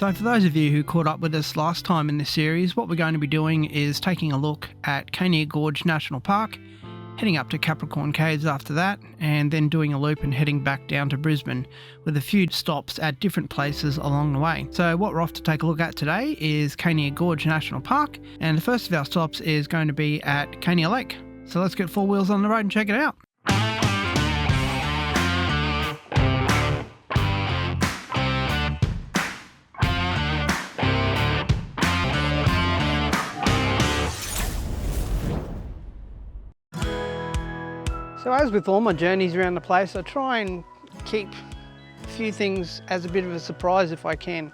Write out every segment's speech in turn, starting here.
So for those of you who caught up with us last time in this series, what we're going to be doing is taking a look at Cania Gorge National Park, heading up to Capricorn Caves after that, and then doing a loop and heading back down to Brisbane with a few stops at different places along the way. So what we're off to take a look at today is Cania Gorge National Park, and the first of our stops is going to be at Cania Lake. So let's get four wheels on the road and check it out. So as with all my journeys around the place, I try and keep a few things as a bit of a surprise if I can.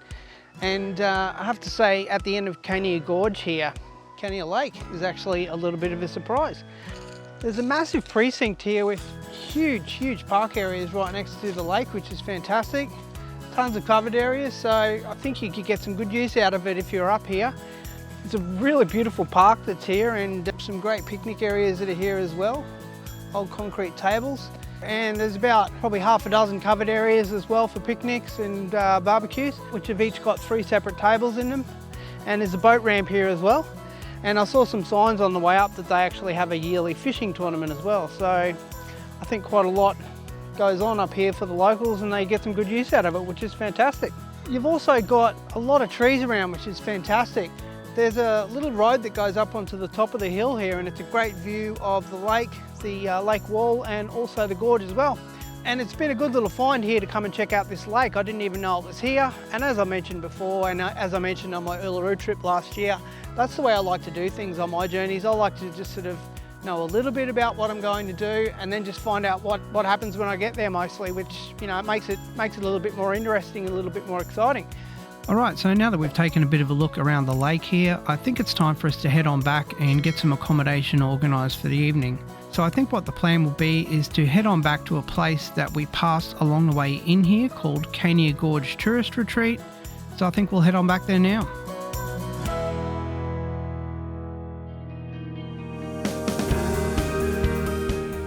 And I have to say, at the end of Cania Gorge here, Cania Lake is actually a little bit of a surprise. There's a massive precinct here with huge park areas right next to the lake, which is fantastic. Tons of covered areas, so I think you could get some good use out of it if you're up here. It's a really beautiful park that's here, and some great picnic areas that are here as well. Old concrete tables, and there's about probably half a dozen covered areas as well for picnics and barbecues, which have each got 3 separate tables in them. And there's a boat ramp here as well, and I saw some signs on the way up that they actually have a yearly fishing tournament as well, so I think quite a lot goes on up here for the locals and they get some good use out of it, which is fantastic. You've also got a lot of trees around, which is fantastic. There's a little road that goes up onto the top of the hill here, and it's a great view of the lake, the lake wall, and also the gorge as well. And it's been a good little find here to come and check out this lake. I didn't even know it was here, and as I mentioned before, and as I mentioned on my Uluru trip last year, that's the way I like to do things on my journeys. I like to just sort of know a little bit about what I'm going to do, and then just find out what happens when I get there mostly, which, you know, makes it a little bit more interesting and a little bit more exciting. Alright, so now that we've taken a bit of a look around the lake here, I think it's time for us to head on back and get some accommodation organised for the evening. So I think what the plan will be is to head on back to a place that we passed along the way in here called Cania Gorge Tourist Retreat. So I think we'll head on back there now.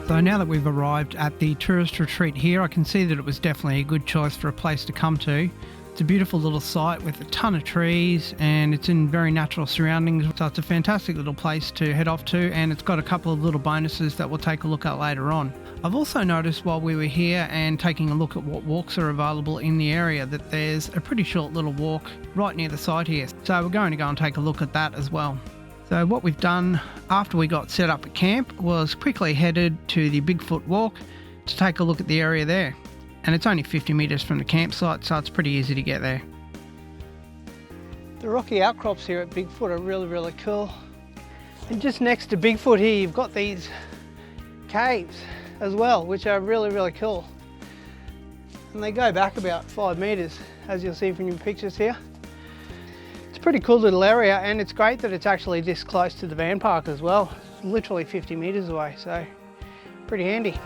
So now that we've arrived at the tourist retreat here, I can see that it was definitely a good choice for a place to come to. It's a beautiful little site with a ton of trees, and it's in very natural surroundings, so it's a fantastic little place to head off to, and it's got a couple of little bonuses that we'll take a look at later on. I've also noticed while we were here and taking a look at what walks are available in the area that there's a pretty short little walk right near the site here, so we're going to go and take a look at that as well. So what we've done after we got set up at camp was quickly headed to the Bigfoot Walk to take a look at the area there. And it's only 50 metres from the campsite, so it's pretty easy to get there. The rocky outcrops here at Bigfoot are really cool. And just next to Bigfoot here, you've got these caves as well, which are really cool. And they go back about 5 metres, as you'll see from your pictures here. It's a pretty cool little area, and it's great that it's actually this close to the van park as well. It's literally 50 metres away, so pretty handy.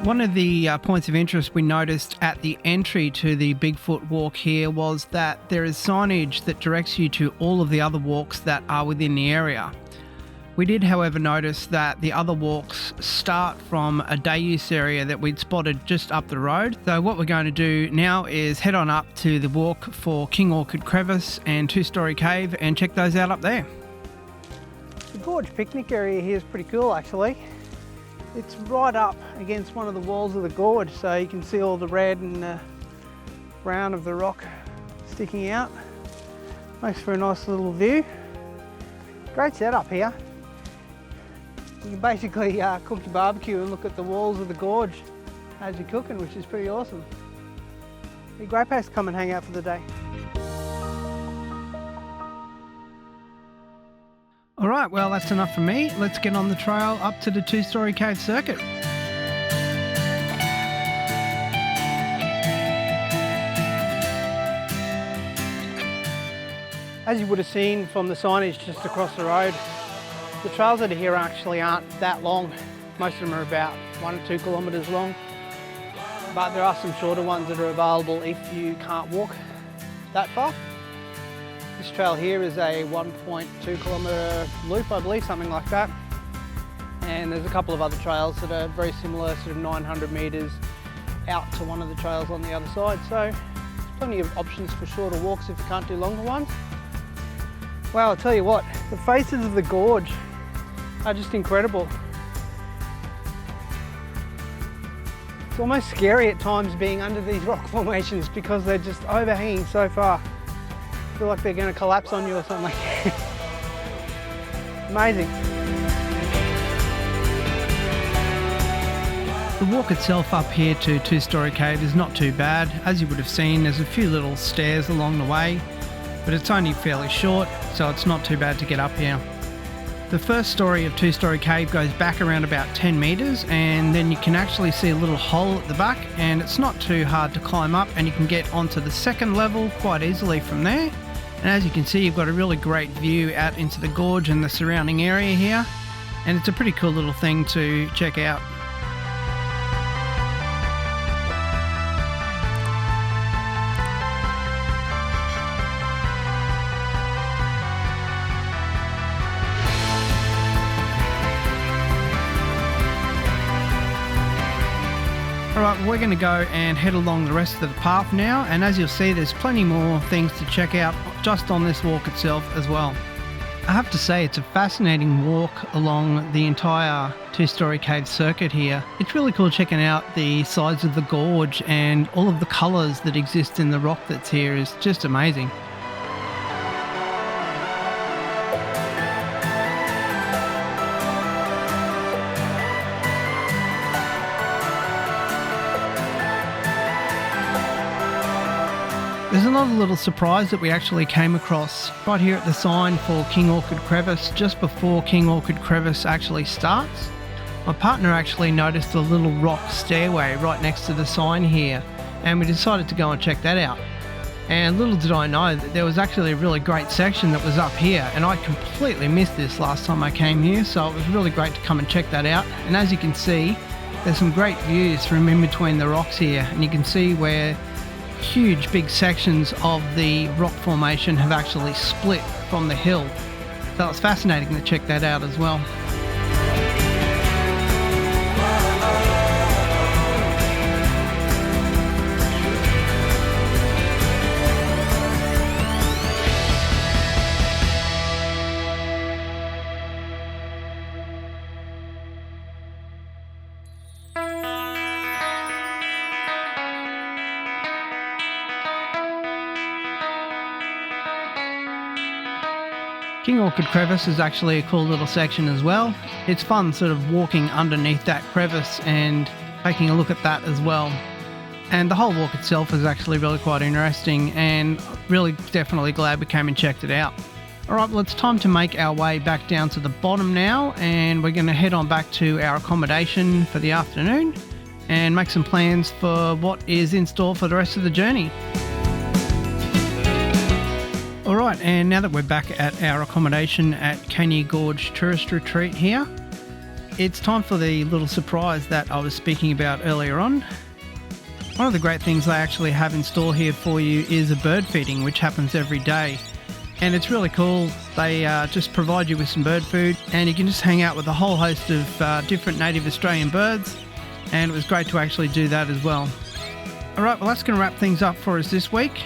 One of the points of interest we noticed at the entry to the Bigfoot Walk here was that there is signage that directs you to all of the other walks that are within the area. We did, however, notice that the other walks start from a day use area that we'd spotted just up the road. So what we're going to do now is head on up to the walk for King Orchid Crevice and Storey Cave and check those out up there. The gorge picnic area here is pretty cool actually. It's right up against one of the walls of the gorge, so you can see all the red and brown of the rock sticking out. Makes for a nice little view. Great setup here. You can basically cook your barbecue and look at the walls of the gorge as you're cooking, which is pretty awesome. Be a great place to come and hang out for the day. Alright, well that's enough from me. Let's get on the trail up to the 2-storey cave circuit. As you would have seen from the signage just across the road, the trails that are here actually aren't that long. Most of them are about 1 or 2 kilometres long, but there are some shorter ones that are available if you can't walk that far. This trail here is a 1.2 kilometre loop, I believe, something like that. And there's a couple of other trails that are very similar, sort of 900 metres out to one of the trails on the other side. So plenty of options for shorter walks if you can't do longer ones. Wow, I'll tell you what, the faces of the gorge are just incredible. It's almost scary at times being under these rock formations because they're just overhanging so far. I feel like they're going to collapse on you or something. Amazing. The walk itself up here to Storey Cave is not too bad. As you would have seen, there's a few little stairs along the way, but it's only fairly short, so it's not too bad to get up here. The first story of Storey Cave goes back around about 10 metres, and then you can actually see a little hole at the back, and it's not too hard to climb up, and you can get onto the second level quite easily from there. And as you can see, you've got a really great view out into the gorge and the surrounding area here, and it's a pretty cool little thing to check out. Alright, we're going to go and head along the rest of the path now, and as you'll see, there's plenty more things to check out just on this walk itself as well. I have to say, it's a fascinating walk along the entire Storey Cave circuit here. It's really cool checking out the sides of the gorge, and all of the colours that exist in the rock that's here is just amazing. There's another little surprise that we actually came across right here at the sign for King Orchid Crevice, just before King Orchid Crevice actually starts. My partner actually noticed a little rock stairway right next to the sign here, and we decided to go and check that out. And little did I know that there was actually a really great section that was up here, and I completely missed this last time I came here, so it was really great to come and check that out. And as you can see, there's some great views from in between the rocks here, and you can see where huge big sections of the rock formation have actually split from the hill. So it's fascinating to check that out as well. King Orchid Crevice is actually a cool little section as well. It's fun sort of walking underneath that crevice and taking a look at that as well. And the whole walk itself is actually really quite interesting, and really definitely glad we came and checked it out. Alright, well, it's time to make our way back down to the bottom now, and we're going to head on back to our accommodation for the afternoon and make some plans for what is in store for the rest of the journey. Alright, and now that we're back at our accommodation at Cania Gorge Tourist Retreat here, it's time for the little surprise that I was speaking about earlier on. One of the great things they actually have in store here for you is a bird feeding, which happens every day. And it's really cool. They just provide you with some bird food, and you can just hang out with a whole host of different native Australian birds, and it was great to actually do that as well. Alright, well, that's going to wrap things up for us this week.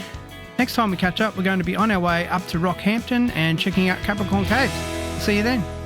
Next time we catch up, we're going to be on our way up to Rockhampton and checking out Capricorn Caves. See you then.